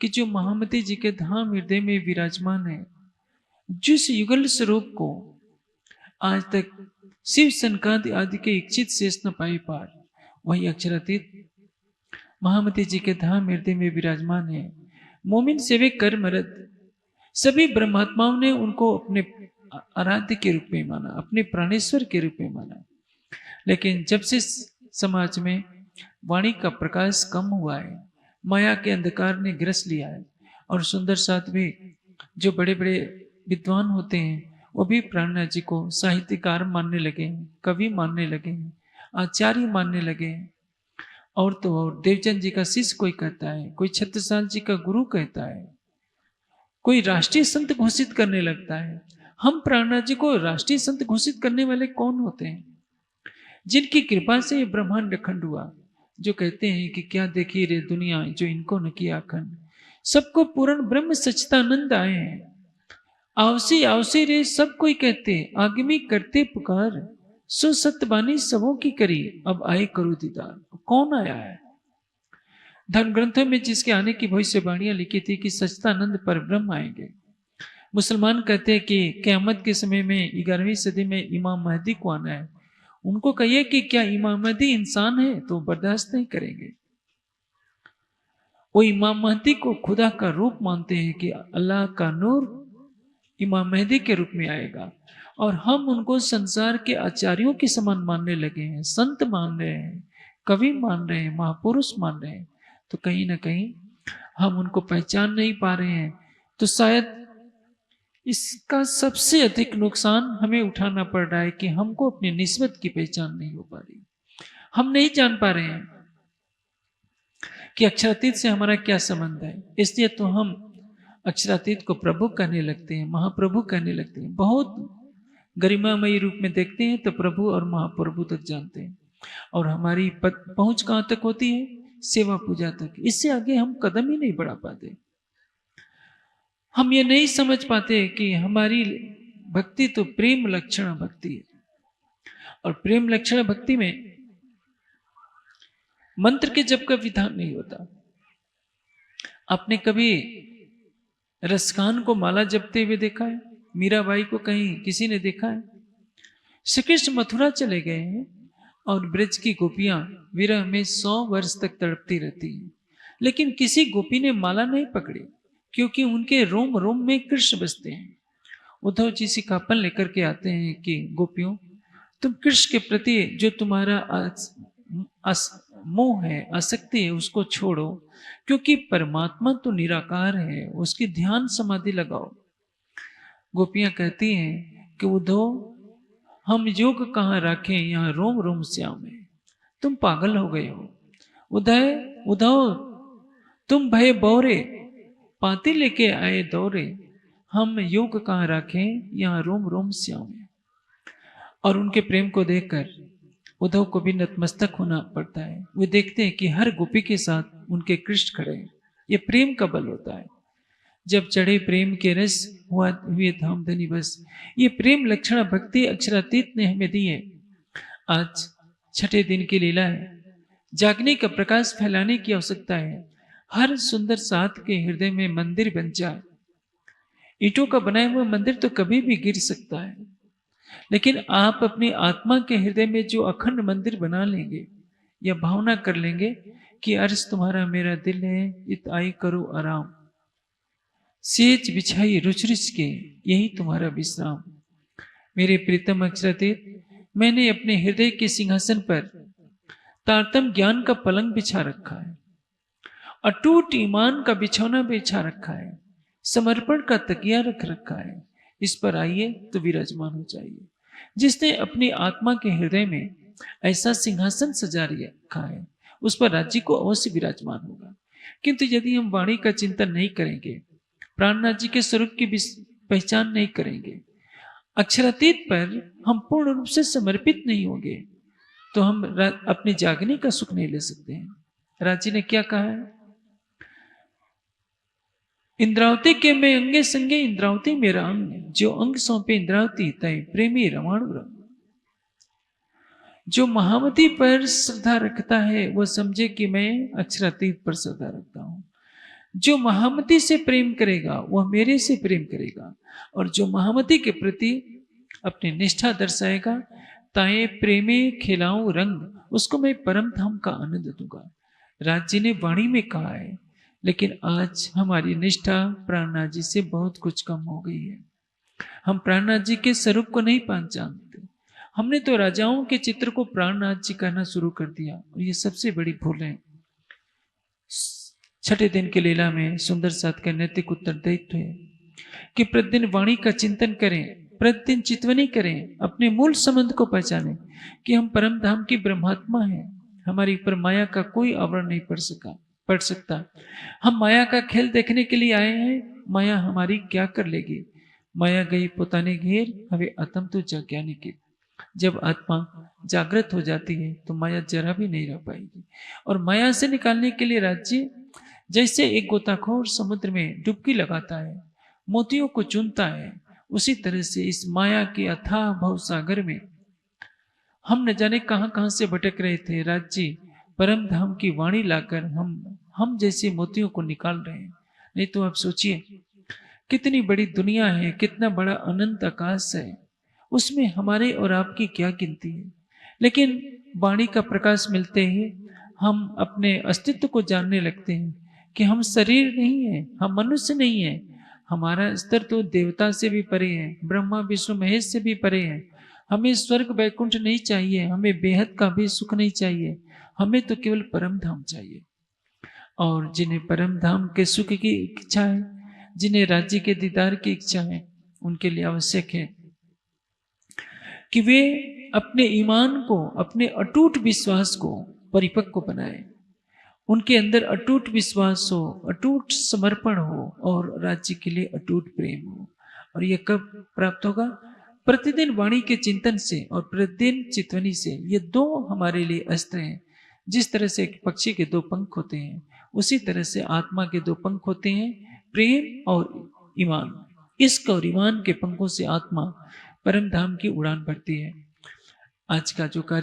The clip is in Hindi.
कि जो महामती जी के धाम हृदय में विराजमान है, जिस युगल स्वरूप को आज तक शिव सनकादि आदि के इच्छित शेष न पाई पार, वही अक्षरातीत महामती जी के धाम हृदय में विराजमान है। मोमिन सेवे कर मरद, सभी ब्रह्मात्माओं ने उनको अपने आराध्य के रूप में माना, अपने प्राणेश्वर के रूप में माना। लेकिन जब से समाज में वाणी का प्रकाश कम हुआ है, माया के अंधकार ने ग्रस लिया है, और सुंदर साध्वी जो बड़े बड़े विद्वान होते हैं वो भी प्राणनाथ जी को साहित्यकार मानने लगे हैं, कवि मानने लगे हैं, आचार्य मानने लगे हैं। और तो और देवचंद जी का शिष्य कोई कहता है, कोई छत्रसाल जी का गुरु कहता है, कोई राष्ट्रीय संत घोषित करने लगता है। हम प्राणनाथ जी को राष्ट्रीय संत घोषित करने वाले कौन होते हैं? जिनकी कृपा से ये ब्रह्मांड अखंड हुआ, जो कहते हैं कि क्या देखी रे दुनिया जो इनको न किया अखंड, सबको पूर्ण ब्रह्म सच्चिदानंद आए हैं। आवसी आवसी रे सब कोई कहते, आगमी करते पुकार, सो सत्यबानी सबों की करी, अब आए करो दीदार। कौन आया है? धर्म ग्रंथों में जिसके आने की भविष्यवाणियां लिखी थी कि सच्चिदानंद पर ब्रह्म आएंगे। मुसलमान कहते हैं कि क़यामत के समय में 11वीं सदी में इमाम महदी को आना है। उनको कहिए कि क्या इमाम महदी इंसान है, तो बर्दाश्त नहीं करेंगे। वो इमाम महदी को खुदा का रूप मानते हैं कि अल्लाह का नूर इमाम महदी के रूप में आएगा, और हम उनको संसार के आचार्यों के समान मानने लगे हैं, संत मान रहे हैं, कवि मान रहे हैं, महापुरुष मान रहे हैं। तो कहीं ना कहीं हम उनको पहचान नहीं पा रहे हैं। तो शायद इसका सबसे अधिक नुकसान हमें उठाना पड़ रहा है कि हमको अपनी निस्बत की पहचान नहीं हो पा रही। हम नहीं जान पा रहे हैं कि अक्षरातीत से हमारा क्या संबंध है। इसलिए तो हम अक्षरातीत को प्रभु कहने लगते हैं, महाप्रभु कहने लगते हैं। बहुत गरिमामयी रूप में देखते हैं तो प्रभु और महाप्रभु तक जानते हैं, और हमारी पहुंच कहां तक होती है? सेवा पूजा तक। इससे आगे हम कदम ही नहीं बढ़ा पाते। हम ये नहीं समझ पाते कि हमारी भक्ति तो प्रेम लक्षण भक्ति है, और प्रेम लक्षण भक्ति में मंत्र के जप का विधान नहीं होता। आपने कभी रसखान को माला जपते हुए देखा है? मीराबाई को कहीं किसी ने देखा है? श्री कृष्ण मथुरा चले गए हैं और ब्रज की गोपियां विरह में 100 वर्ष तक तड़पती रहती हैं, लेकिन किसी गोपी ने माला नहीं पकड़ी, क्योंकि उनके रोम रोम में कृष्ण बसते हैं। उद्धव जी सिकापन लेकर के आते हैं कि गोपियों, तुम कृष्ण के प्रति जो तुम्हारा मोह है, आसक्ति है, उसको छोड़ो, क्योंकि परमात्मा तो निराकार है, उसकी ध्यान समाधि लगाओ। गोपियां कहती हैं कि उद्धव, हम योग कहाँ रखें, यहाँ रोम रोम श्याम है। तुम पागल हो गए हो। उद्धव, तुम भय बौरे, पाती लेके आए दौरे, हम योग कहाँ रखें, यहाँ रोम रोम श्याम है। और उनके प्रेम को देखकर उद्धव को भी नतमस्तक होना पड़ता है। वे देखते हैं कि हर गोपी के साथ उनके कृष्ण खड़े हैं। ये प्रेम का बल होता है। जब चढ़े प्रेम के रस हुए धाम धनी बस। ये प्रेम लक्षण भक्ति अक्षरातीत ने हमें दी है। आज छठे दिन की लीला है। जागने का प्रकाश फैलाने की आवश्यकता है। हर सुंदर साथ के हृदय में मंदिर बन जाए। ईंटों का बनाया हुआ मंदिर तो कभी भी गिर सकता है, लेकिन आप अपनी आत्मा के हृदय में जो अखंड मंदिर बना लेंगे, या भावना कर लेंगे कि अर्श तुम्हारा मेरा दिल है, इत आई करो आराम, सेज बिछाई रुच रुच के, यही तुम्हारा विश्राम। मेरे प्रीतम अक्षरातीत, मैंने अपने हृदय के सिंहासन पर तारतम ज्ञान का पलंग बिछा रखा है, अटूट ईमान का बिछौना बिछा रखा है, समर्पण का तकिया रख रखा है। इस पर आइए तो विराजमान हो जाइए। जिसने अपनी आत्मा के हृदय में ऐसा सिंहासन सजा रखा है, उस पर राज्य को अवश्य विराजमान होगा। किंतु यदि हम वाणी का चिंतन नहीं करेंगे, प्राणनाथ जी के स्वरूप की पहचान नहीं करेंगे, अक्षरातीत पर हम पूर्ण रूप से समर्पित नहीं होंगे, तो हम अपने जागने का सुख नहीं ले सकते हैं। राजी ने क्या कहा है? इंद्रावती के मैं अंगे संगे, इंद्रावती मेरा अंग, जो अंग सौंपे इंद्रावती, तय प्रेमी रमाणु रंग। जो महामती पर श्रद्धा रखता है वह समझे कि मैं अक्षरातीत पर श्रद्धा रखता हूं। जो महामती से प्रेम करेगा वह मेरे से प्रेम करेगा, और जो महामती के प्रति अपनी निष्ठा दर्शाएगा, ताए प्रेमे खिलाऊं रंग, उसको मैं परम धाम का आनंद दूंगा। राज जी ने वाणी में कहा है, लेकिन आज हमारी निष्ठा प्राणनाथ जी से बहुत कुछ कम हो गई है। हम प्राणनाथ जी के स्वरूप को नहीं पहचानते। हमने तो राजाओं के चित्र को प्राणनाथ जी कहना शुरू कर दिया, और ये सबसे बड़ी भूल है। छठे दिन के लीला में सुंदर साथ का नैतिक उत्तरदायित्व है कि प्रतिदिन वाणी का चिंतन करें, प्रतिदिन चितवनी करें, अपने मूल संबंध को पहचानें कि हम परम धाम की ब्रह्मात्मा हैं। हमारी ऊपर माया का कोई आवरण नहीं पड़ सकता। हम माया का खेल देखने के लिए आए हैं। माया हमारी क्या कर लेगी? माया गई पोताने घेर, हवे आत्म तो जाज्ञानी के। जब आत्मा जागृत हो जाती है तो माया जरा भी नहीं रह पाएगी। और माया से निकालने के लिए राज्य जैसे एक गोताखोर समुद्र में डुबकी लगाता है, मोतियों को चुनता है, उसी तरह से इस माया के अथाह भव सागर में हम न जाने कहां कहां से भटक रहे थे। राज्य परम धाम की वाणी लाकर हम जैसे मोतियों को निकाल रहे हैं। नहीं तो आप सोचिए, कितनी बड़ी दुनिया है, कितना बड़ा अनंत आकाश है, उसमें हमारे और आपकी क्या गिनती है। लेकिन वाणी का प्रकाश मिलते ही हम अपने अस्तित्व को जानने लगते हैं कि हम शरीर नहीं है, हम मनुष्य नहीं है। हमारा स्तर तो देवता से भी परे है, ब्रह्मा विष्णु महेश से भी परे है। हमें स्वर्ग वैकुंठ नहीं चाहिए, हमें बेहद का भी सुख नहीं चाहिए, हमें तो केवल परम धाम चाहिए। और जिन्हें परम धाम के सुख की इच्छा है, जिन्हें राज्य के दीदार की इच्छा है, उनके लिए आवश्यक है कि वे अपने ईमान को, अपने अटूट विश्वास को परिपक्व बनाए। उनके अंदर अटूट विश्वास हो, अटूट समर्पण हो, और राज्य के लिए अटूट प्रेम हो। और यह कब प्राप्त होगा? प्रतिदिन वाणी के चिंतन से और प्रतिदिन चितवनी से। ये दो हमारे लिए अस्त्र हैं। जिस तरह से एक पक्षी के दो पंख होते हैं, उसी तरह से आत्मा के दो पंख होते हैं, प्रेम और ईमान। इश्क और ईमान के पंखों से आत्मा परम धाम की उड़ान भरती है। आज का जो कार्य